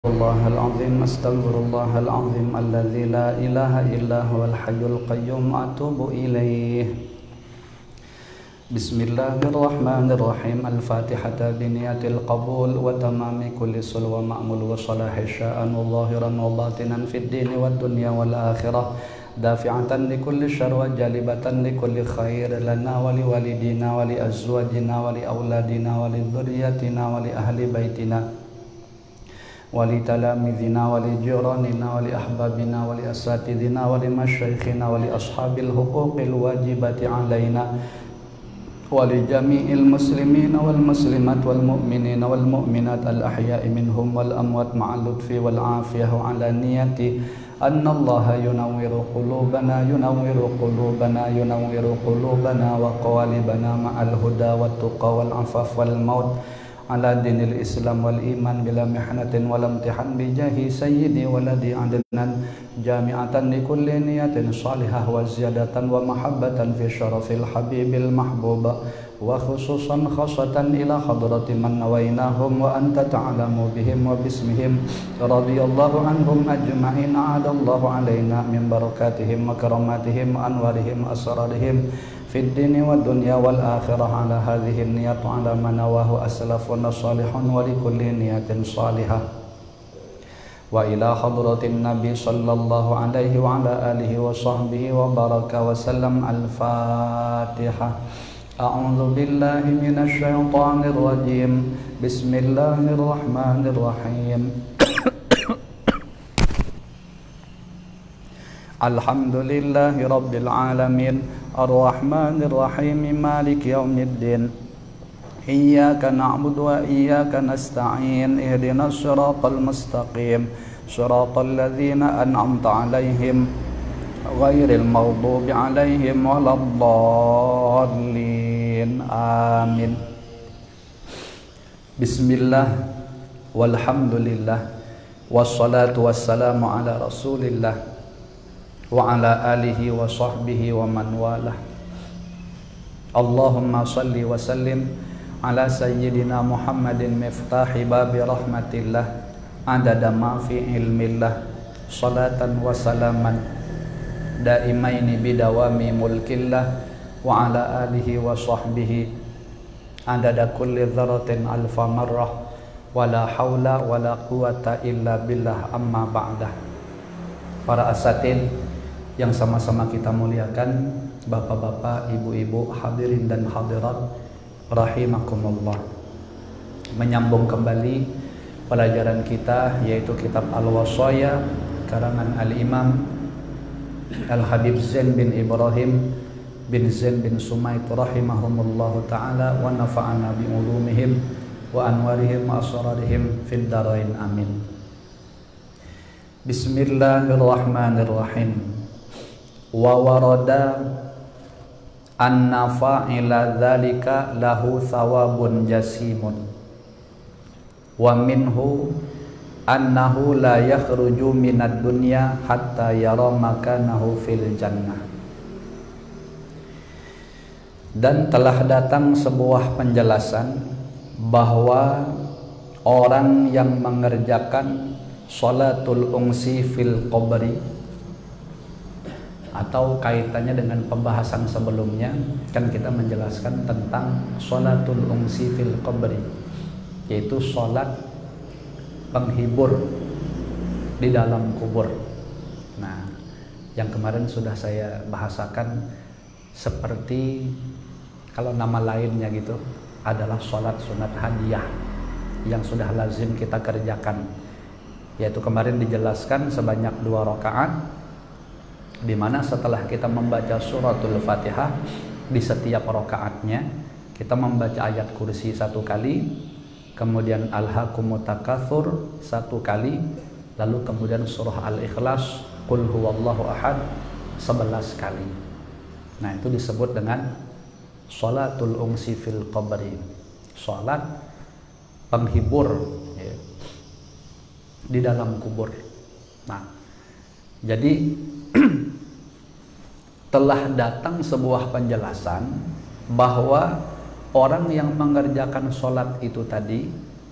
الله العظيم أستغفر الله العظيم الذي لا إله إلا هو الحي القيوم أتوب إليه. بسم الله الرحمن الرحيم. الفاتحة بنية القبول وتمام كل سلو ومأمول وصلاح الشأن ظاهرا وباطنا في الدين والدنيا والآخرة دافعة لكل شر وجالبة لكل خير لنا ولوالدينا ولأزواجنا ولأولادنا ولذريتنا ولأهل بيتنا ولتلاميذنا ولجيراننا ولأحبابنا ولأساتذتنا ولمشايخنا ولأصحاب الحقوق الواجبة علينا ولجميع المسلمين والمسلمات والمؤمنين والمؤمنات الأحياء منهم والأموات مع اللطف والعافية على نية أن الله ينور قلوبنا وقوالبنا مع الهدى والتقى والعفاف والموت على دين الإسلام والإيمان بلا محنة ولا امتحان بجاه سيدي ولدي عدنان جامعة لكل نية صالحة وزيادة ومحبة في شرف الحبيب المحبوب وخصوصا خاصة إلى حضرة من نويناهم وأنت تعلم بهم وباسمهم رضي الله عنهم أجمعين. أعاد الله علينا من بركاتهم وكراماتهم وأنوارهم وأسرارهم في الدين والدنيا والآخرة على هذه النية على ما نواه أسلافنا الصالحون ولكل نية صالحة وإلى حضرة النبي صلى الله عليه وعلى آله وصحبه وبارك وسلم. الفاتحة. أعوذ بالله من الشيطان الرجيم. بسم الله الرحمن الرحيم. الحمد لله رب العالمين الرحمن الرحيم مالك يوم الدين إياك نعبد وإياك نستعين اهدنا الصراط المستقيم صراط الذين أنعمت عليهم غير المغضوب عليهم ولا الضالين آمين. بسم الله والحمد لله والصلاة والسلام على رسول الله وعلى آله وصحبه ومن والاه. اللهم صل وسلم على سيدنا محمد مفتاح باب رحمة الله عدد ما في علم الله صلاة وسلاما دائمين بدوام ملك الله وعلى آله وصحبه عدد كل ذرة ألف مرة ولا حول ولا قوة إلا بالله. أما بعد. Para asatid yang sama-sama kita muliakan, bapak-bapak, ibu-ibu, hadirin dan hadirat rahimakumullah. Menyambung kembali pelajaran kita yaitu kitab Al-Wasaya karangan Al-Imam Al-Habib Zain bin Ibrahim bin Zain bin Sumayt rahimahumullahu ta'ala wa nafa'ana bi ulumihim wa anwarihim wa asrarihim fid darain amin. Bismillahirrahmanirrahim. Wa warada anna fa'ila dzalika lahu thawabun jasimun wa minhu annahu la yakhruju minad dunya hatta yara makanahu fil jannah. Dan telah datang sebuah penjelasan bahwa orang yang mengerjakan sholatul ungsi fil qabri, atau kaitannya dengan pembahasan sebelumnya kan kita menjelaskan tentang sholatul ungsi fil qabri, yaitu sholat penghibur di dalam kubur. Nah, yang kemarin sudah saya bahasakan seperti kalau nama lainnya gitu adalah sholat sunat hadiah yang sudah lazim kita kerjakan, yaitu kemarin dijelaskan sebanyak 2 rakaat, di mana setelah kita membaca suratul Fatihah di setiap rakaatnya kita membaca ayat kursi 1 kali, kemudian alhaakumut takatsur 1 kali, lalu kemudian surah Al-Ikhlas qul huwallahu ahad 11 kali. Nah, itu disebut dengan sholatul ungsi fil qabri, sholat penghibur ya, di dalam kubur. Nah, jadi telah datang sebuah penjelasan bahwa orang yang mengerjakan sholat itu tadi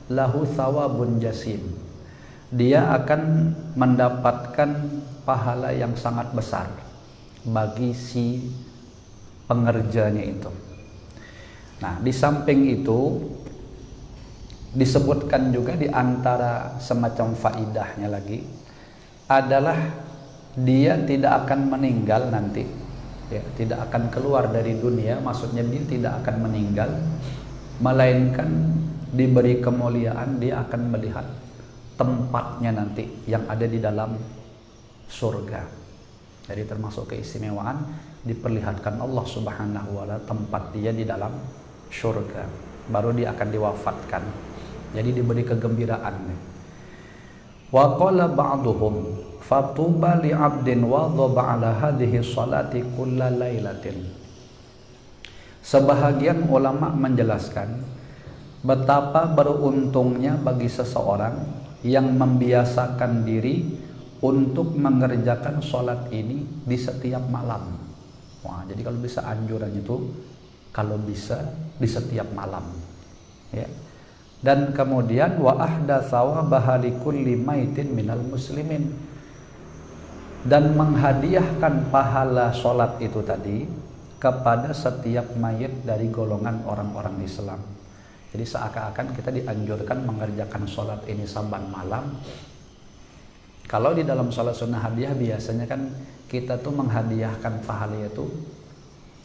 lahu thawabun jasim, dia akan mendapatkan pahala yang sangat besar bagi si pengerjanya itu. Nah, di samping itu disebutkan juga di antara semacam faidahnya lagi adalah dia tidak akan meninggal nanti, ya, tidak akan keluar dari dunia, maksudnya dia tidak akan meninggal, melainkan diberi kemuliaan, dia akan melihat tempatnya nanti yang ada di dalam surga. Jadi termasuk keistimewaan diperlihatkan Allah Subhanahu wa ta'ala tempat dia di dalam surga, baru dia akan diwafatkan. Jadi diberi kegembiraan. Wa qala ba'duhum fatuba li 'abdin wadhaba 'ala hadhihi sholati kulla lailatin. Sebahagian ulama menjelaskan betapa beruntungnya bagi seseorang yang membiasakan diri untuk mengerjakan sholat ini di setiap malam. Wah, jadi kalau bisa anjurannya itu kalau bisa di setiap malam, ya. Dan kemudian wa ahdatsa thawabaha likulli maitin minal muslimin, dan menghadiahkan pahala sholat itu tadi kepada setiap mayit dari golongan orang-orang Islam. Jadi seakan-akan kita dianjurkan mengerjakan sholat ini saban malam. Kalau di dalam sholat sunnah hadiah biasanya kan kita tuh menghadiahkan pahala itu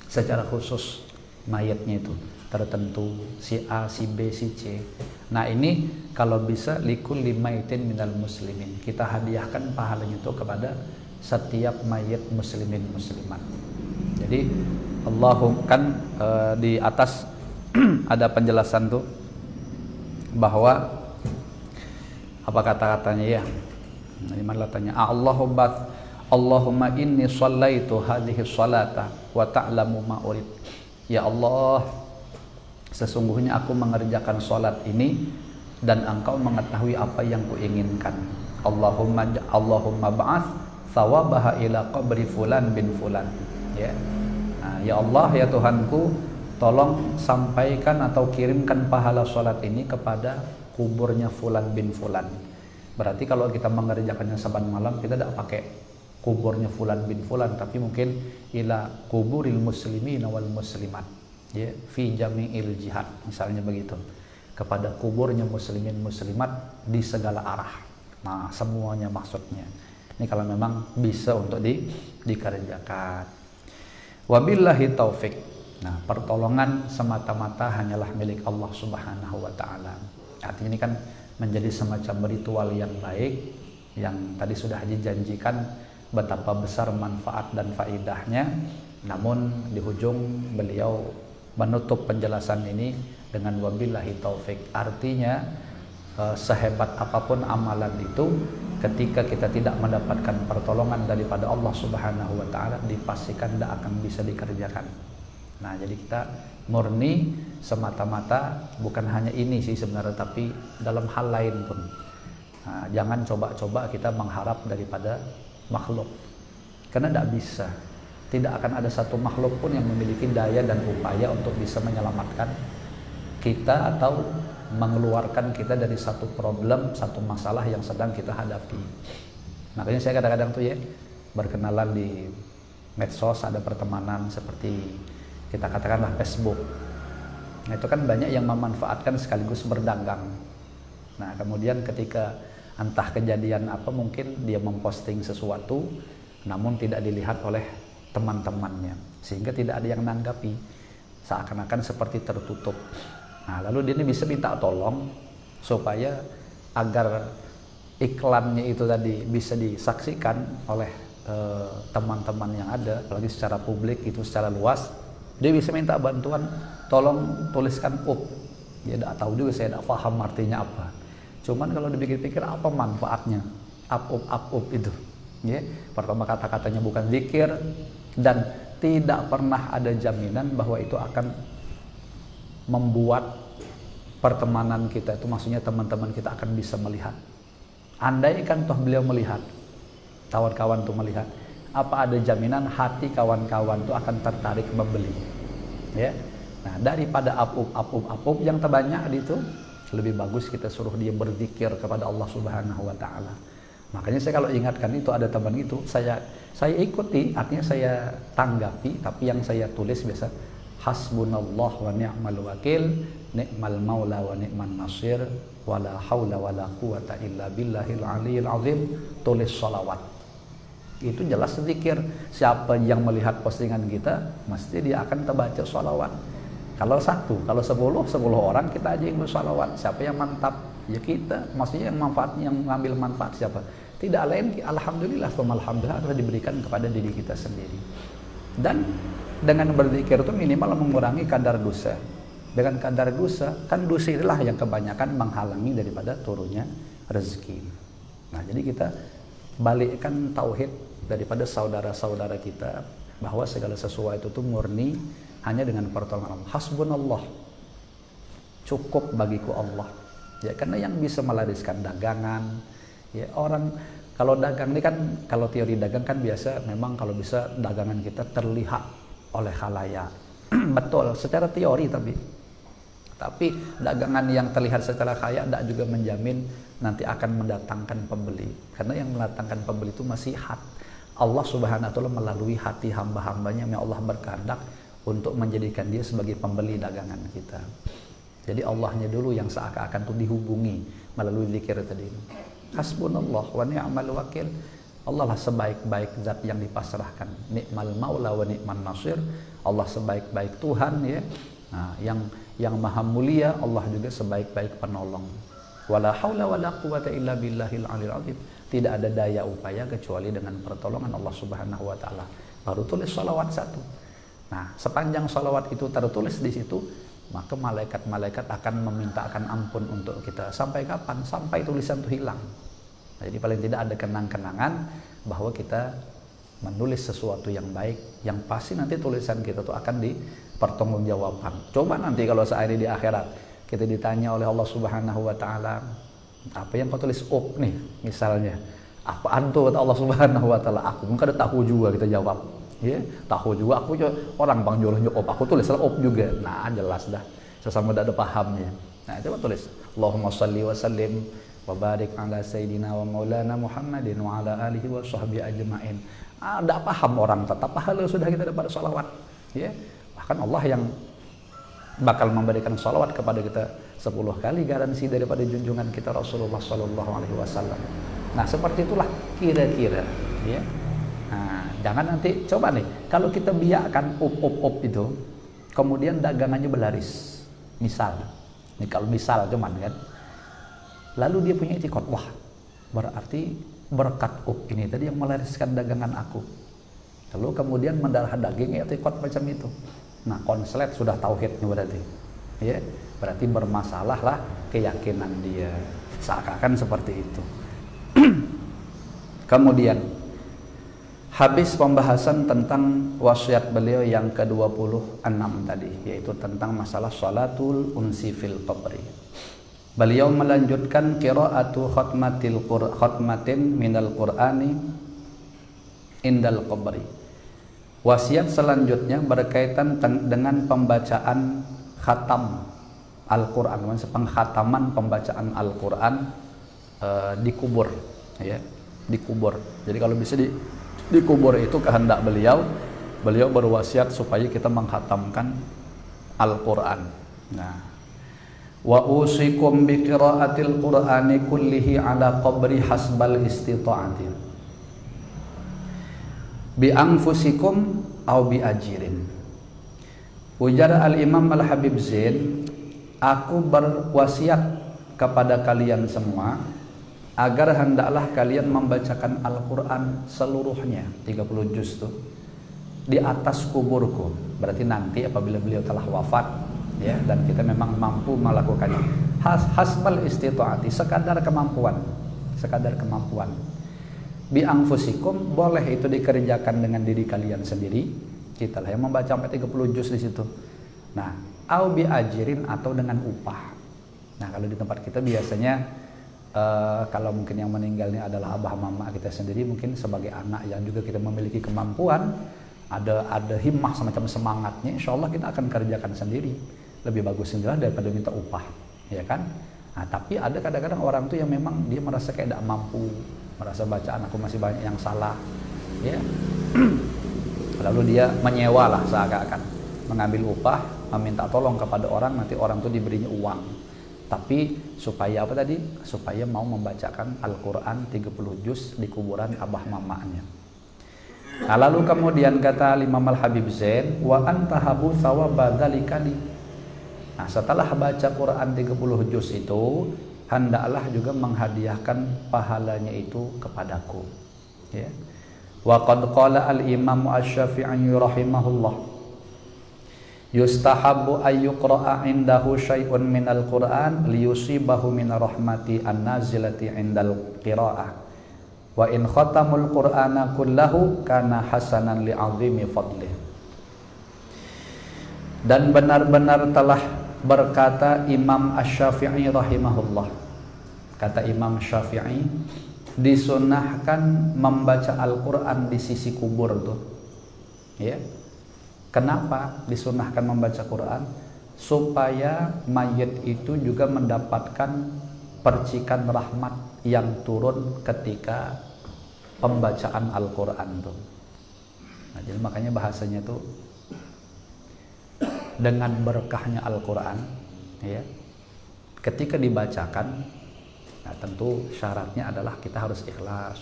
secara khusus mayatnya itu tertentu, si A, si B, si C. Nah ini kalau bisa likulli maitin minal muslimin, kita hadiahkan pahalanya itu kepada setiap mayat muslimin muslimat. Jadi Allahum kan di atas ada penjelasan tuh bahwa apa kata-katanya ya. Gimana tanya? Allahumma inni shallaitu hadhihi sholata wa ta'lamu ma urid. Ya Allah, sesungguhnya aku mengerjakan sholat ini dan engkau mengetahui apa yang kuinginkan. Allahumma ba'ath thawabaha ila qabri fulan bin fulan. Ya. Nah, ya Allah, ya Tuhanku, tolong sampaikan atau kirimkan pahala sholat ini kepada kuburnya fulan bin fulan. Berarti kalau kita mengerjakannya saban malam, kita tidak pakai kuburnya fulan bin fulan, tapi mungkin ila kuburil muslimin wal muslimat, ya, fi jami'il jihad, misalnya begitu, kepada kuburnya muslimin muslimat di segala arah. Nah, semuanya maksudnya. Ini kalau memang bisa untuk dikerjakan. Wabillahi taufik. Nah, pertolongan semata-mata hanyalah milik Allah Subhanahu wa ta'ala. Artinya ini kan menjadi semacam ritual yang baik yang tadi sudah dijanjikan betapa besar manfaat dan faidahnya. Namun di ujung beliau menutup penjelasan ini dengan wabillahi taufik. Artinya sehebat apapun amalan itu, ketika kita tidak mendapatkan pertolongan daripada Allah Subhanahu wa ta'ala, dipastikan tidak akan bisa dikerjakan. Nah, jadi kita murni semata-mata, bukan hanya ini sih sebenarnya, tapi dalam hal lain pun. Nah, jangan coba-coba kita mengharap daripada makhluk, karena tidak bisa. Tidak akan ada satu makhluk pun yang memiliki daya dan upaya untuk bisa menyelamatkan kita atau mengeluarkan kita dari satu problem, satu masalah yang sedang kita hadapi. Makanya saya kadang-kadang tuh ya, berkenalan di medsos, ada pertemanan seperti kita katakanlah Facebook. Nah, itu kan banyak yang memanfaatkan sekaligus berdagang. Nah, kemudian ketika entah kejadian apa, mungkin dia memposting sesuatu namun tidak dilihat oleh teman-temannya, sehingga tidak ada yang nanggapi, seakan-akan seperti tertutup. Nah, lalu dia ini bisa minta tolong supaya agar iklannya itu tadi bisa disaksikan oleh teman-teman yang ada, apalagi secara publik itu secara luas. Dia bisa minta bantuan, tolong tuliskan up. Dia tidak tahu juga, saya tidak paham artinya apa. Cuman kalau dipikir-pikir, apa manfaatnya up itu? Ya, pertama kata-katanya bukan zikir, dan tidak pernah ada jaminan bahwa itu akan membuat pertemanan kita itu, maksudnya teman-teman kita akan bisa melihat. Andai kan toh beliau melihat, kawan-kawan tuh melihat, apa ada jaminan hati kawan-kawan itu akan tertarik membeli? Ya. Nah, daripada up yang terbanyak itu, Lebih bagus kita suruh dia berzikir kepada Allah Subhanahu wa taala. Makanya saya kalau ingatkan itu ada teman itu, saya ikuti, artinya saya tanggapi, tapi yang saya tulis biasa hasbunallah wa ni'mal wakil, ni'mal maula wa ni'man nasir, wala haula wala quwata illa billahil aliyil azim, tulis sholawat. Itu jelas zikir. Siapa yang melihat postingan kita, mesti dia akan terbaca sholawat. Kalau 1, kalau 10 orang kita aja yang bersolawat. Siapa yang mantap? Ya kita. Maksudnya yang manfaatnya, yang mengambil manfaat siapa? Tidak lain, alhamdulillah, alhamdulillah adalah diberikan kepada diri kita sendiri. Dan dengan berzikir itu minimal mengurangi kadar dosa. Dengan kadar dosa, kan dosa itulah yang kebanyakan menghalangi daripada turunnya rezeki. Nah, jadi kita balikkan tauhid daripada saudara-saudara kita bahwa segala sesuatu itu murni hanya dengan pertolongan Allah. Hasbunallah, cukup bagiku Allah. Ya, karena yang bisa melariskan dagangan, ya orang kalau dagang ini kan, kalau teori dagang kan biasa memang kalau bisa dagangan kita terlihat oleh khalayak. Betul, secara teori tapi dagangan yang terlihat secara khalayak tidak juga menjamin nanti akan mendatangkan pembeli. Karena yang mendatangkan pembeli itu masih Allah Subhanahu wa taala melalui hati hamba-hambanya yang Allah berkehendak untuk menjadikan dia sebagai pembeli dagangan kita. Jadi Allahnya dulu yang seakan-akan itu dihubungi melalui zikir tadi. Hasbunallah wa ni'mal wakil. Allah lah sebaik-baik zat yang dipasrahkan. Ni'mal maula wa ni'man nasir. Allah sebaik-baik Tuhan, ya. Nah, yang maha mulia, Allah juga sebaik-baik penolong. Wala haula wala quwata illa billahil aliyil azim. Tidak ada daya upaya kecuali dengan pertolongan Allah Subhanahu wa taala. Baru tulis salawat 1. Nah, sepanjang salawat itu tertulis di situ, maka malaikat-malaikat akan memintakan ampun untuk kita. Sampai kapan? Sampai tulisan itu hilang. Nah, jadi paling tidak ada kenang-kenangan bahwa kita menulis sesuatu yang baik, yang pasti nanti tulisan kita itu akan dipertanggungjawabkan. Coba nanti kalau seandainya di akhirat kita ditanya oleh Allah Subhanahu wa taala, apa yang kau tulis nih misalnya, apaan tuh kata Allah Subhanahu wa taala, aku mungkin ada tahu juga, kita jawab. Ya, tahu juga aku orang Bang Joloh aku tulis op juga. Nah, jelas dah. Sesama ada pahamnya. Nah, coba tulis Allahumma shalli wa sallim wa barik ala sayyidina wa maulana Muhammadin wa ala alihi wa sahbihi ajma'in. Ada paham orang, tetap pahala sudah kita dapat salawat. Ya. Bahkan Allah yang bakal memberikan salawat kepada kita 10 kali garansi daripada junjungan kita Rasulullah sallallahu alaihi wasallam. Nah, seperti itulah kira-kira, ya. Nah, jangan nanti, coba nih, kalau kita biarkan op itu, kemudian dagangannya berlaris, misal, nih kalau misal cuman kan, lalu dia punya itikad, wah, berarti berkat op ini tadi yang melariskan dagangan aku, lalu kemudian mendarah daging itikad macam itu. Nah, konslet sudah tauhidnya berarti, ya, berarti bermasalah lah keyakinan dia, seakan-akan seperti itu. Kemudian habis pembahasan tentang wasiat beliau yang ke-26 tadi, yaitu tentang masalah sholatul unsi fil qabri. Beliau melanjutkan qiraatu khatmatin minal qur'ani indal qabri. Wasiat selanjutnya berkaitan dengan pembacaan khatam Al-Quran, pengkhataman pembacaan Al-Quran di kubur, ya, di kubur. Jadi kalau bisa di kubur itu kehendak beliau berwasiat supaya kita menghatamkan Al-Quran. Nah, wa usikum bi qiraatil Qur'ani kullihi ala qabri hasbal istita'ati bi anfusikum au bi ajirin. Ujar Al-Imam Al-Habib Zain, aku berwasiat kepada kalian semua agar hendaklah kalian membacakan Al-Quran seluruhnya, 30 juz tuh, di atas kuburku. Berarti nanti apabila beliau telah wafat, ya, dan kita memang mampu melakukannya, hasbal istita'ati, sekadar kemampuan. Bi anfusikum, boleh itu dikerjakan dengan diri kalian sendiri, kita lah yang membaca sampai 30 juz di situ. Nah, au bi ajirin, atau dengan upah. Nah, kalau di tempat kita biasanya kalau mungkin yang meninggal ini adalah abah mama kita sendiri, mungkin sebagai anak yang juga kita memiliki kemampuan, ada himmah semacam semangatnya, insya Allah kita akan kerjakan sendiri. Lebih bagus sendiri daripada minta upah, ya kan? Nah, tapi ada kadang-kadang orang tuh yang memang dia merasa kayak tidak mampu, merasa bacaan aku masih banyak yang salah, ya. Lalu dia menyewa lah, seakan-akan mengambil upah, meminta tolong kepada orang, nanti orang tuh diberinya uang. Tapi supaya apa tadi? Supaya mau membacakan Al-Quran 30 juz di kuburan abah mamanya. Nah, lalu kemudian kata Imam Al-Habib Zain, wa antahabu thawaba dzalikali. Nah, setelah baca Quran 30 juz itu, hendaklah juga menghadiahkan pahalanya itu kepadaku. Ya. Wa qad qala al-Imam Asy-Syafi'i rahimahullah, yustahabbu ay yuqra'a indahu syai'un minal Qur'an liyusibahu min rahmati an-nazilati indal qira'ah. Wa in khatamul Qur'ana kullahu kana hasanan li'azimi fadlih. Dan benar-benar telah berkata Imam Asy-Syafi'i rahimahullah, kata Imam Syafi'i, disunahkan membaca Al-Quran di sisi kubur tuh, ya. Kenapa disunahkan membaca Quran? Supaya mayit itu juga mendapatkan percikan rahmat yang turun ketika pembacaan Al-Quran tuh. Nah, jadi makanya bahasanya tuh dengan berkahnya Al-Quran, ya, ketika dibacakan, nah tentu syaratnya adalah kita harus ikhlas,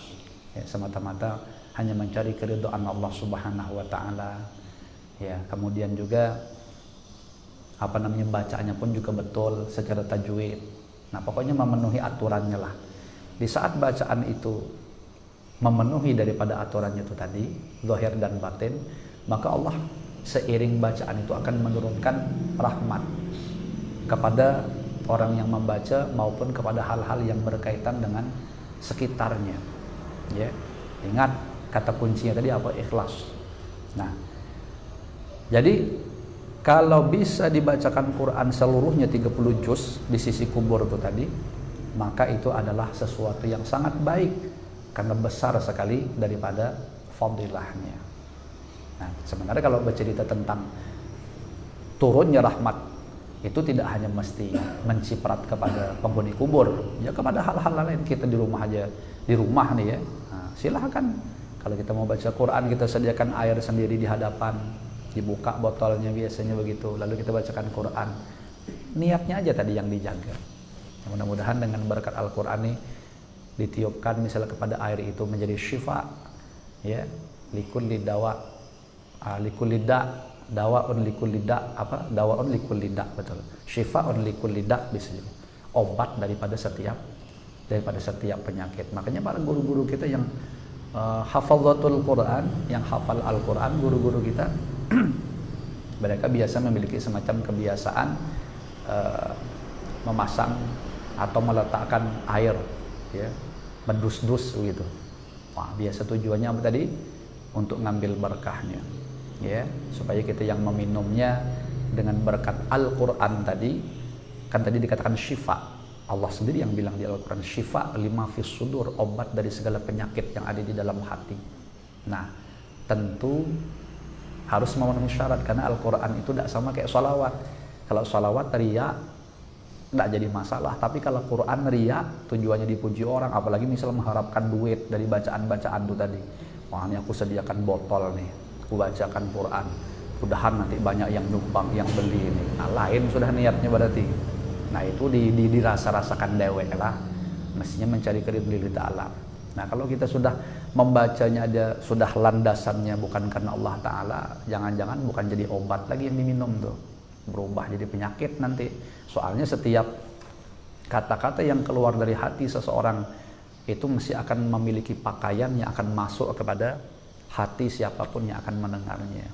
ya, semata-mata hanya mencari keridhaan Allah Subhanahu wa Ta'ala, ya. Kemudian juga bacaannya pun juga betul secara tajwid. Nah, pokoknya memenuhi aturannya lah. Di saat bacaan itu memenuhi daripada aturannya itu tadi, zahir dan batin, maka Allah seiring bacaan itu akan menurunkan rahmat kepada orang yang membaca maupun kepada hal-hal yang berkaitan dengan sekitarnya, ya. Ingat kata kuncinya tadi apa? Ikhlas. Nah, jadi kalau bisa dibacakan Quran seluruhnya 30 juz di sisi kubur itu tadi, maka itu adalah sesuatu yang sangat baik karena besar sekali daripada fadilahnya. Nah, sebenarnya kalau bercerita tentang turunnya rahmat, itu tidak hanya mesti menciprat kepada penghuni kubur, ya kepada hal-hal lain. Kita di rumah aja, di rumah nih ya, nah, silahkan kalau kita mau baca Quran, kita sediakan air sendiri di hadapan, dibuka botolnya biasanya begitu, lalu kita bacakan Quran. Niatnya aja tadi yang dijaga. Mudah-mudahan dengan berkat Al-Quran ini ditiupkan misalnya kepada air itu menjadi syifa, ya, likulli dawa, likulli da, dawaun likulli da, dawaun likulli da, betul, syifaun likulli da, bisa jadi obat daripada setiap penyakit. Makanya para guru-guru kita yang hafazatul Quran, yang hafal Al-Quran, guru-guru kita mereka biasa memiliki semacam kebiasaan memasang atau meletakkan air, ya, mendus-dus gitu. Wah, biasa tujuannya apa tadi? Untuk ngambil berkahnya, ya, supaya kita yang meminumnya dengan berkat Al-Quran tadi, kan tadi dikatakan syifa. Allah sendiri yang bilang di Al-Quran, syifa lima fis sudur, obat dari segala penyakit yang ada di dalam hati. Nah, tentu harus memenuhi syarat, karena Al-Quran itu tidak sama kayak sholawat. Kalau sholawat riya tidak jadi masalah, tapi kalau Quran riya, tujuannya dipuji orang, apalagi misal mengharapkan duit dari bacaan-bacaan itu tadi. Wah, ini aku sediakan botol nih, aku bacakan Quran, mudahan nanti banyak yang numpang, yang beli ini. Nah, lain sudah niatnya berarti. Nah, itu dirasa-rasakan dewek lah, mestinya mencari keridhaan Ta'ala. Nah, kalau kita sudah membacanya ada, sudah landasannya bukan karena Allah Ta'ala, jangan-jangan bukan jadi obat lagi yang diminum tuh, berubah jadi penyakit nanti. Soalnya setiap kata-kata yang keluar dari hati seseorang itu mesti akan memiliki pakaian yang akan masuk kepada hati siapapun yang akan mendengarnya.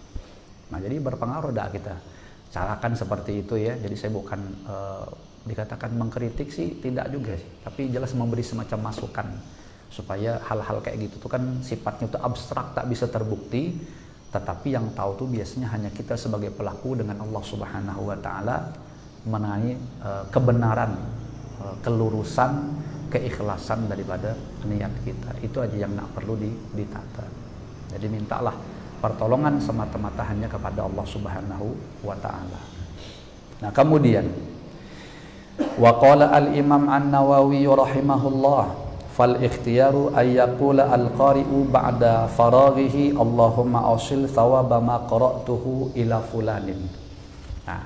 Nah, jadi berpengaruh dah kita carakan seperti itu, ya. Jadi saya bukan dikatakan mengkritik sih, tidak juga sih, tapi jelas memberi semacam masukan supaya hal-hal kayak gitu tuh kan sifatnya tuh abstrak, tak bisa terbukti, tetapi yang tahu tuh biasanya hanya kita sebagai pelaku dengan Allah Subhanahu wa Ta'ala mengenai kebenaran, kelurusan, keikhlasan daripada niat kita. Itu aja yang nak perlu ditata. Jadi mintalah pertolongan semata-mata hanya kepada Allah Subhanahu wa Ta'ala. Nah, kemudian Wa qala al-Imam An-Nawawi rahimahullah, fal ikhtiyaru ay yaqula al-qari'u ba'da faraghihi Allahumma awsil thawaba ma qara'tuhu ila fulanin. Nah,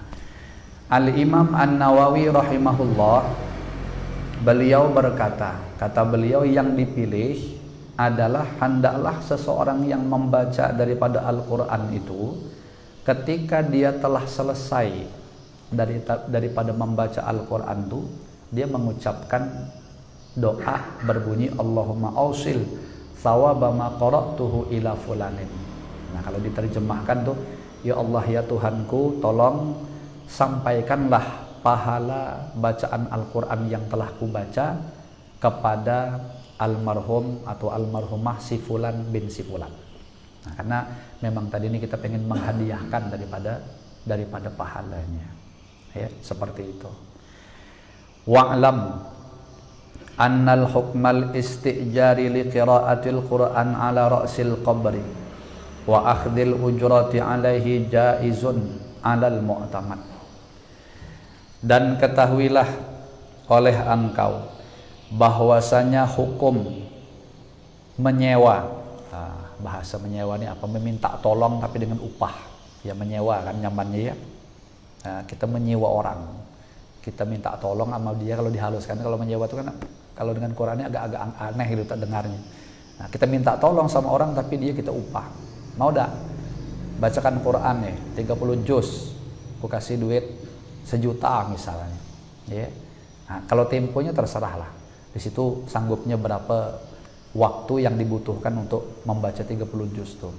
Al-Imam An-Nawawi rahimahullah, beliau berkata, kata beliau yang dipilih adalah hendaklah seseorang yang membaca daripada Al-Quran itu ketika dia telah selesai daripada membaca Al-Quran itu, dia mengucapkan doa berbunyi Allahumma ausil thawaba ma qara'tuhu ila fulanin. Nah, kalau diterjemahkan tuh, ya Allah ya Tuhanku, tolong sampaikanlah pahala bacaan Al-Quran yang telah kubaca kepada almarhum atau almarhumah si fulan bin si fulan. Nah, karena memang tadi ini kita pengen menghadiahkan daripada pahalanya. Ya, seperti itu. Wa'lam annal hukmal istijari li qiraatil Qur'an ala ra'sil qabri wa akhdil ujrati alaihi jaizun alal mu'tamad. Dan ketahuilah oleh engkau bahwasanya hukum menyewa, bahasa menyewa ini apa? Meminta tolong tapi dengan upah. Ya, menyewa kan nyamannya ya. Nah, kita menyewa orang, kita minta tolong sama dia. Kalau dihaluskan, kalau menyewa itu kan, kalau dengan Qurannya agak-agak aneh gitu tak dengarnya. Nah, kita minta tolong sama orang tapi dia kita upah. Mau dah bacakan Quran ya 30 juz, aku kasih duit 1 juta misalnya ya. Nah, kalau temponya terserah lah, di situ sanggupnya berapa waktu yang dibutuhkan untuk membaca 30 juz tuh.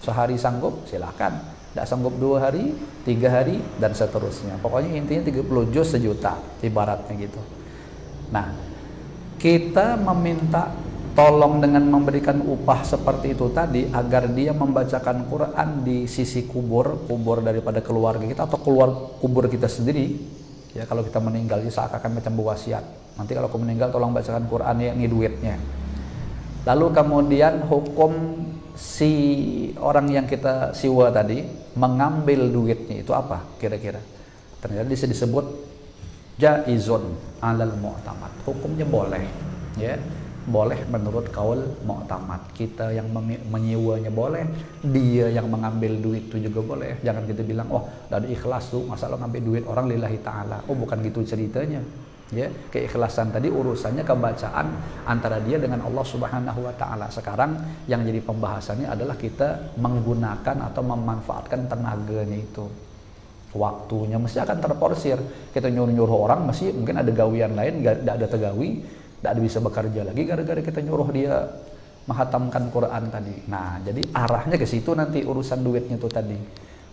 Sehari sanggup silakan, tidak sanggup 2 hari, 3 hari, dan seterusnya. Pokoknya intinya 30 juz 1 juta, ibaratnya gitu. Nah, kita meminta tolong dengan memberikan upah seperti itu tadi, agar dia membacakan Quran di sisi kubur daripada keluarga kita atau keluar kubur kita sendiri. Ya, kalau kita meninggal, seakan-akan macam berwasiat. Nanti kalau aku meninggal tolong bacakan Quran ya, ini duitnya. Lalu kemudian hukum si orang yang kita siwa tadi mengambil duitnya itu apa kira-kira? Ternyata bisa disebut jaizun alal mu'tamad. Hukumnya boleh, ya, boleh menurut kaul mu'tamad. Kita yang menyiwanya boleh, dia yang mengambil duit itu juga boleh. Jangan kita bilang, oh dari ikhlas tuh masa lo ngambil duit orang lillahi ta'ala. Oh, bukan gitu ceritanya. Ya, keikhlasan tadi urusannya kebacaan antara dia dengan Allah Subhanahu wa taala. Sekarang yang jadi pembahasannya adalah kita menggunakan atau memanfaatkan tenaganya itu. Waktunya mesti akan terporsir. Kita nyuruh-nyuruh orang mesti mungkin ada gawian lain, tidak ada tegawi, tidak bisa bekerja lagi gara-gara kita nyuruh dia menghatamkan Quran tadi. Nah, jadi arahnya ke situ nanti urusan duitnya itu tadi.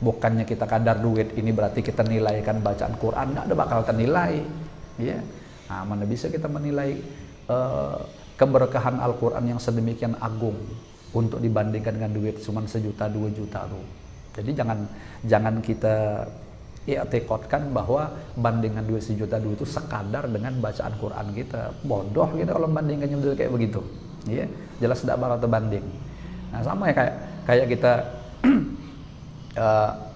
Bukannya kita kadar duit ini berarti kita nilaikan bacaan Quran, tidak ada bakal ternilai. Ya, nah, mana bisa kita menilai keberkahan Al-Quran yang sedemikian agung untuk dibandingkan dengan duit cuma 1 juta 2 juta tuh. Jadi jangan kita i'tiqadkan bahwa bandingan duit 1 juta 2 itu sekadar dengan bacaan Quran kita. Bodoh kita kalau bandingkannya kayak begitu. Ya, jelas tidak bakal terbanding. Nah, sama ya kayak kita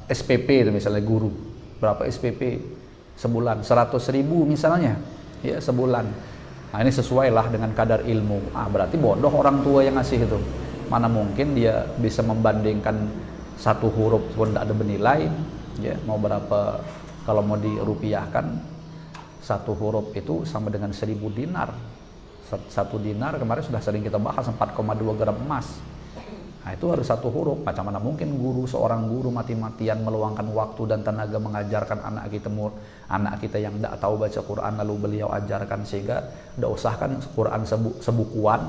SPP itu misalnya guru, berapa SPP sebulan? 100.000 misalnya ya sebulan. Nah, ini sesuai lah dengan kadar ilmu. Berarti bodoh orang tua yang ngasih itu. Mana mungkin dia bisa membandingkan 1 huruf pun tidak ada bernilai ya. Mau berapa, kalau mau dirupiahkan 1 huruf itu sama dengan 1.000 dinar. 1 dinar kemarin sudah sering kita bahas 4,2 gram emas. Nah, itu harus 1 huruf. Macam mana mungkin seorang guru mati-matian meluangkan waktu dan tenaga mengajarkan anak kita yang tidak tahu baca Quran, lalu beliau ajarkan sehingga tidak usah kan Quran sebukuan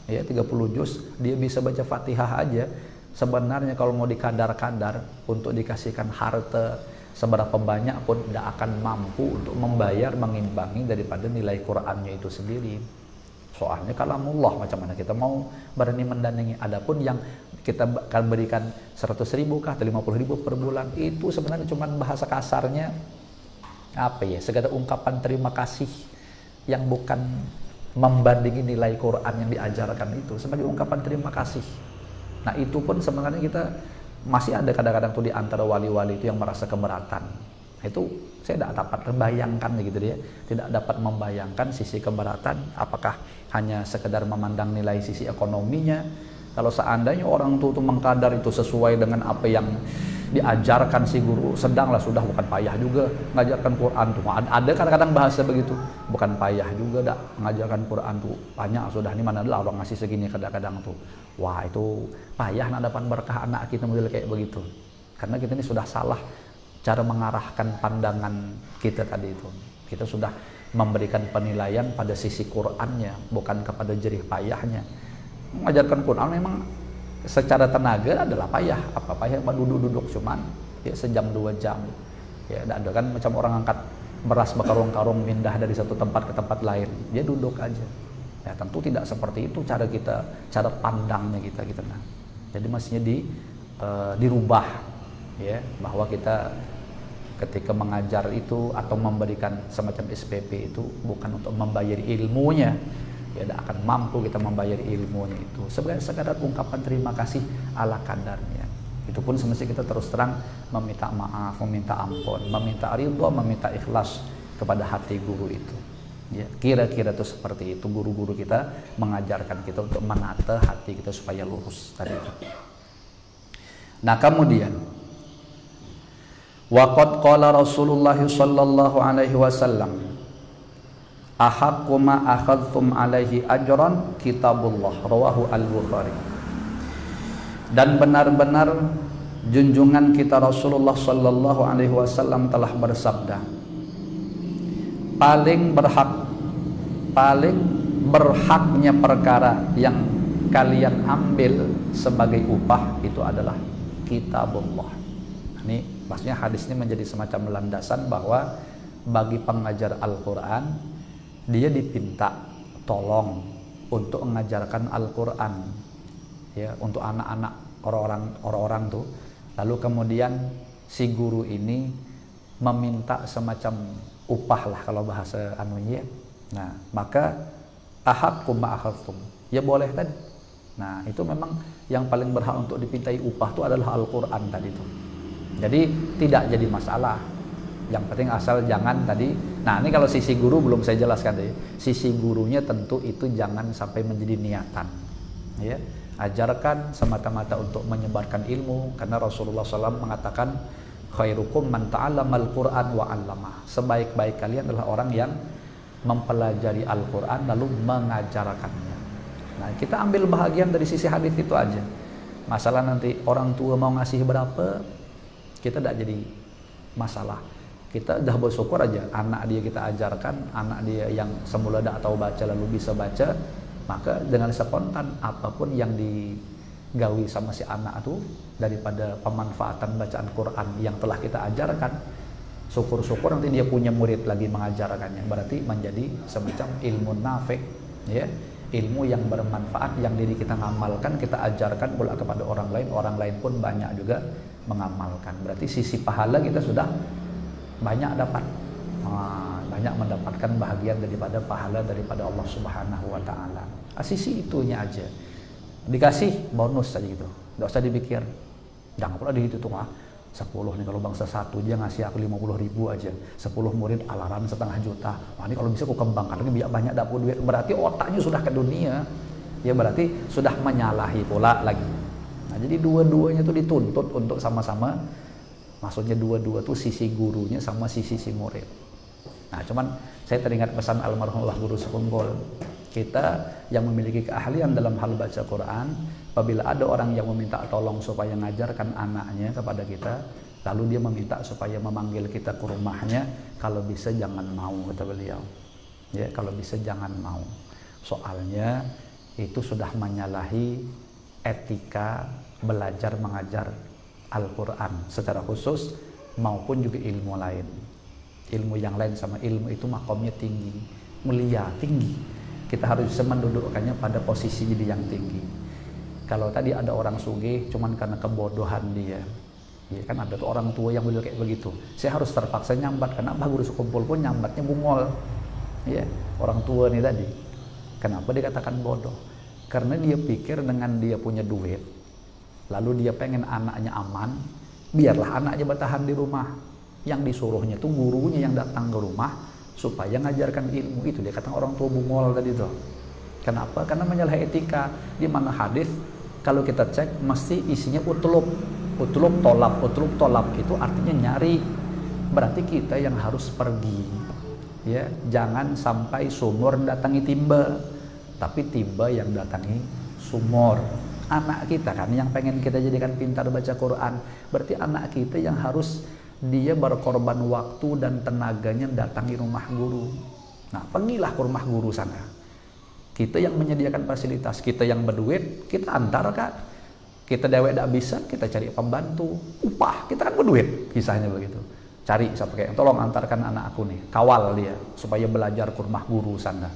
ya 30 juz, dia bisa baca Fatihah aja. Sebenarnya kalau mau dikadar-kadar untuk dikasihkan harta seberapa banyak pun tidak akan mampu untuk membayar, mengimbangi daripada nilai Qurannya itu sendiri. Soalnya kalamullah, macam mana kita mau berani mendandangi. Adapun yang kita akan berikan 100.000 kah atau 50.000 per bulan, itu sebenarnya cuma bahasa kasarnya apa ya, segala ungkapan terima kasih yang bukan membandingi nilai Quran yang diajarkan itu sebagai ungkapan terima kasih. Nah, itu pun sebenarnya kita masih ada kadang-kadang tuh di antara wali-wali itu yang merasa keberatan. Itu saya tidak dapat terbayangkan gitu dia, tidak dapat membayangkan sisi keberatan. Apakah hanya sekedar memandang nilai sisi ekonominya? Kalau seandainya orang tua itu mengkadar itu sesuai dengan apa yang diajarkan si guru, sedanglah sudah, bukan payah juga mengajarkan Quran tuh. Ada kadang-kadang bahasa begitu, bukan payah juga dak mengajarkan Quran tuh, banyak sudah, ini mana adalah orang ngasih segini kadang-kadang tuh. Wah, itu payah nak dapat berkah anak kita model kayak begitu. Karena kita ini sudah salah cara mengarahkan pandangan kita tadi itu. Kita sudah memberikan penilaian pada sisi Qur'annya, bukan kepada jerih payahnya. Mengajarkan Quran memang secara tenaga adalah payah. Apa payah? Duduk-duduk cuman ya sejam 2 jam. Ya, ada kan macam orang angkat beras berkarung-karung pindah dari satu tempat ke tempat lain. Dia duduk aja. Ya, tentu tidak seperti itu cara kita, cara pandangnya kita gitu nah. Jadi mestinya dirubah ya, bahwa kita ketika mengajar itu atau memberikan semacam SPP itu bukan untuk membayar ilmunya. Ya, tidak akan mampu kita membayar ilmunya itu. Sebagai sekadar ungkapan terima kasih ala kadarnya. Itu pun semestinya kita terus terang meminta maaf, meminta ampun, meminta ridho, meminta ikhlas kepada hati guru itu. Ya, kira-kira itu seperti itu guru-guru kita mengajarkan kita untuk menata hati kita supaya lurus tadi. Nah, kemudian waqad qala Rasulullah sallallahu alaihi wasallam ahaqqu ma akhadhtum alaihi ajran kitabullah, rawahu al-Bukhari. Dan benar-benar junjungan kita Rasulullah sallallahu alaihi wasallam telah bersabda, paling berhaknya perkara yang kalian ambil sebagai upah itu adalah kitabullah. Ini maksudnya hadis ini menjadi semacam landasan bahwa bagi pengajar Al-Quran dia dipinta tolong untuk mengajarkan Al-Quran ya, untuk anak-anak orang-orang tuh. Lalu kemudian si guru ini meminta semacam upah lah kalau bahasa anunya. Nah, maka ahaqqu ma akhadhtum, ya boleh tadi. Nah, itu memang yang paling berhak untuk dipintai upah itu adalah Al-Quran tadi tuh. Jadi tidak jadi masalah. Yang penting asal jangan tadi. Nah, ini kalau sisi guru belum saya jelaskan tadi. Sisi gurunya tentu itu jangan sampai menjadi niatan. Ya, ajarkan semata-mata untuk menyebarkan ilmu, karena Rasulullah SAW mengatakan khairukum man ta'allamal Qur'an wa 'allamah. Sebaik-baik kalian adalah orang yang mempelajari Al-Quran lalu mengajarkannya. Nah, kita ambil bahagian dari sisi hadis itu aja. Masalah nanti orang tua mau ngasih berapa, kita tidak jadi masalah. Kita dah bersyukur aja anak dia kita ajarkan, anak dia yang semula tidak tahu baca lalu bisa baca, maka dengan spontan apapun yang digawi sama si anak itu daripada pemanfaatan bacaan Quran yang telah kita ajarkan, syukur-syukur nanti dia punya murid lagi mengajarkannya, berarti menjadi semacam ilmu nafi', ya, ilmu yang bermanfaat yang diri kita ngamalkan, kita ajarkan pula kepada orang lain pun banyak juga mengamalkan. Berarti sisi pahala kita sudah banyak dapat, banyak mendapatkan bahagian daripada pahala daripada Allah Subhanahu wa taala. Sisi itunya aja. Dikasih bonus saja gitu. Enggak usah dipikir. Jangan pula dihitung 10 nih, kalau bangsa satu dia ngasih aku 50.000 aja. 10 murid alaran 500 juta. Wah, ini kalau bisa aku kembangkan lagi biar banyak dapat duit. Berarti otaknya sudah ke dunia. Ya berarti sudah menyalahi pula lagi. Nah, jadi dua-duanya itu dituntut untuk sama-sama. Maksudnya dua-dua tuh sisi gurunya sama sisi si murid. Nah, cuman saya teringat pesan almarhum Guru Sekumpul. Kita yang memiliki keahlian dalam hal baca Quran, apabila ada orang yang meminta tolong supaya mengajarkan anaknya kepada kita, lalu dia meminta supaya memanggil kita ke rumahnya, kalau bisa jangan mau, kata beliau. Ya, kalau bisa jangan mau. Soalnya itu sudah menyalahi etika belajar mengajar Al-Quran secara khusus maupun juga ilmu lain. Ilmu yang lain sama ilmu itu makomnya tinggi, mulia, tinggi. Kita harus bisa mendudukkannya pada posisi jadi yang tinggi. Kalau tadi ada orang sugih cuman karena kebodohan dia, ya kan ada tuh orang tua yang model kayak begitu. Saya harus terpaksa nyambat, karena Guru Sekumpul pun nyambatnya bungol. Ya, orang tua nih tadi. Kenapa dikatakan bodoh? Karena dia pikir dengan dia punya duit, lalu dia pengen anaknya aman, biarlah anaknya bertahan di rumah. Yang disuruhnya tuh gurunya yang datang ke rumah supaya ngajarkan ilmu itu. Dia kata orang tua bungol tadi tuh. Kenapa? Karena menyalahi etika. Di mana hadis kalau kita cek mesti isinya utlub tolab itu artinya nyari. Berarti kita yang harus pergi. Ya, jangan sampai sumur datangi timba, tapi timba yang datangi sumur. Anak kita kan yang pengen kita jadikan pintar baca Quran, berarti anak kita yang harus dia berkorban waktu dan tenaganya datangi rumah guru. Nah, pergilah ke rumah guru sana. Kita yang menyediakan fasilitas, kita yang berduit, kita antarkan. Kita dewek tidak bisa, kita cari pembantu. Upah, kita kan berduit, kisahnya begitu. Cari siapa kayak, tolong antarkan anak aku nih, kawal dia supaya belajar ke rumah guru sana.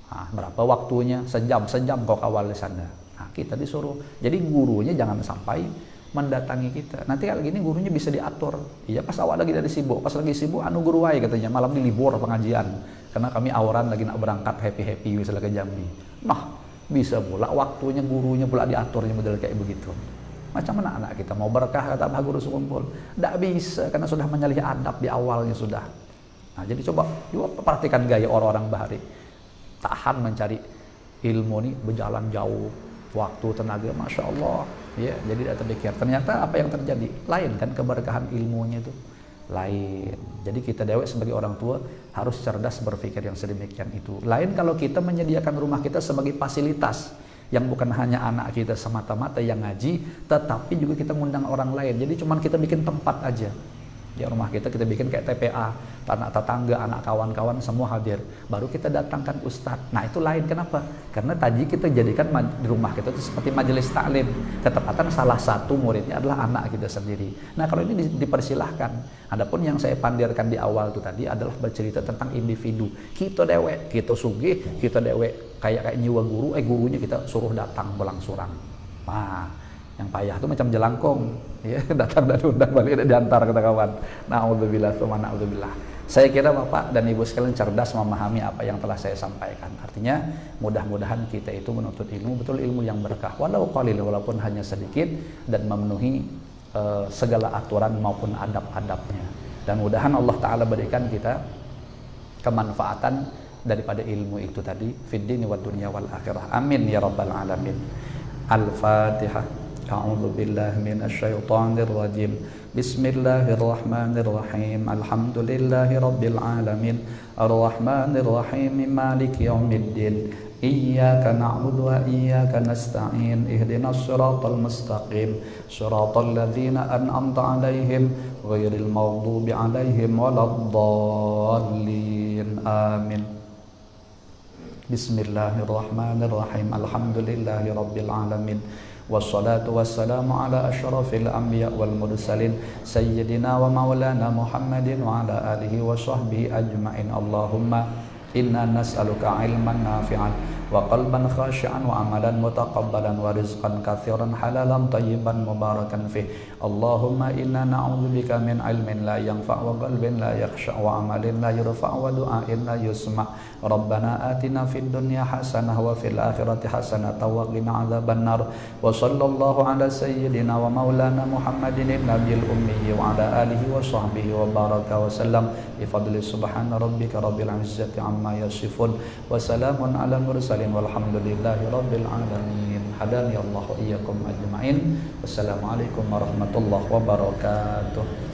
Nah, berapa waktunya? Sejam kau kawal di sana. Nah, kita disuruh. Jadi gurunya jangan sampai mendatangi kita. Nanti kalau gini gurunya bisa diatur. Iya, pas awal lagi dari sibuk, pas lagi sibuk anu guru wae katanya, malam ini libur pengajian. Karena kami awaran lagi nak berangkat happy misalnya ke Jambi. Nah, bisa pula waktunya gurunya pula diaturnya model kayak begitu. Macam mana anak kita mau berkah kata Pak Guru sekumpul? Tidak bisa karena sudah menyalahi adab di awalnya sudah. Nah, jadi coba perhatikan gaya orang-orang Bahari. Tahan mencari ilmu nih, berjalan jauh, waktu, tenaga, Masya Allah. Ya, jadi tidak terpikir. Ternyata apa yang terjadi? Lain kan keberkahan ilmunya itu. Lain. Jadi kita dewek sebagai orang tua harus cerdas berpikir yang sedemikian itu. Lain kalau kita menyediakan rumah kita sebagai fasilitas yang bukan hanya anak kita semata-mata yang ngaji, tetapi juga kita ngundang orang lain. Jadi cuman kita bikin tempat aja. Di rumah kita bikin kayak TPA, anak tetangga, anak kawan-kawan semua hadir. Baru kita datangkan ustadz. Nah, itu lain. Kenapa? Karena tadi kita jadikan di rumah kita itu seperti majelis taklim. Ketepatan salah satu muridnya adalah anak kita sendiri. Nah, kalau ini dipersilahkan. Adapun yang saya pandirkan di awal itu tadi adalah bercerita tentang individu. Kita dewek, kita sugih, kita dewek kayak nyiwa guru, gurunya kita suruh datang pulang surang. Nah, yang payah itu macam jelangkung, ya, datang dan undang balik diantar kata kawan. Na'udzubillah, tsumma na'udzubillah. Saya kira Bapak dan Ibu sekalian cerdas memahami apa yang telah saya sampaikan. Artinya mudah-mudahan kita itu menuntut ilmu, betul ilmu yang berkah, walau qalil, walaupun hanya sedikit, dan memenuhi segala aturan maupun adab-adabnya. Dan mudahan Allah Ta'ala berikan kita kemanfaatan daripada ilmu itu tadi, fid dini wad dunya wal akhirah. Amin ya rabbal alamin. Al-Fatihah. A'udzu billahi minasy syaithanir rajim. Bismillahirrahmanirrahim. Alhamdulillahi rabbil alamin. Arrahmanir rahim. Maliki yaumiddin. Iyyaka na'budu wa iyyaka nasta'in. Ihdinas siratal mustaqim. Siratal ladzina an'amta 'alaihim ghairil maghdubi 'alaihim waladdallin. Amin. Bismillahirrahmanirrahim. Alhamdulillahi rabbil alamin. Wassalatu wassalamu ala asyrafil anbiya wal mursalin sayyidina wa maulana Muhammadin wa ala alihi wa sahbihi ajma'in. Allahumma inna nas'aluka ilman nafi'an wa qalban khashi'an wa amalan mutaqabbalan wa rizqan katsiran halalan tayyiban mubarakan fih. Allahumma inna na'udzubika min ilmin la yanfa' wa qalbin la yakhsha' wa amalin la yurfa' wa du'ain la yusma'. Rabbana atina fid dunya hasanah wa fil akhirati hasanah wa qina adzabannar. Wa sallallahu ala sayyidina wa maulana Muhammadin nabiyil ummi wa ala alihi wa sahbihi wa baraka wa sallam. Bi fadli subhana rabbika rabbil izzati amma yasifun wa salamun ala mursalin walhamdulillahi rabbil alamin. Hadani Allah wa iyyakum ajma'in. Wassalamualaikum warahmatullahi wabarakatuh.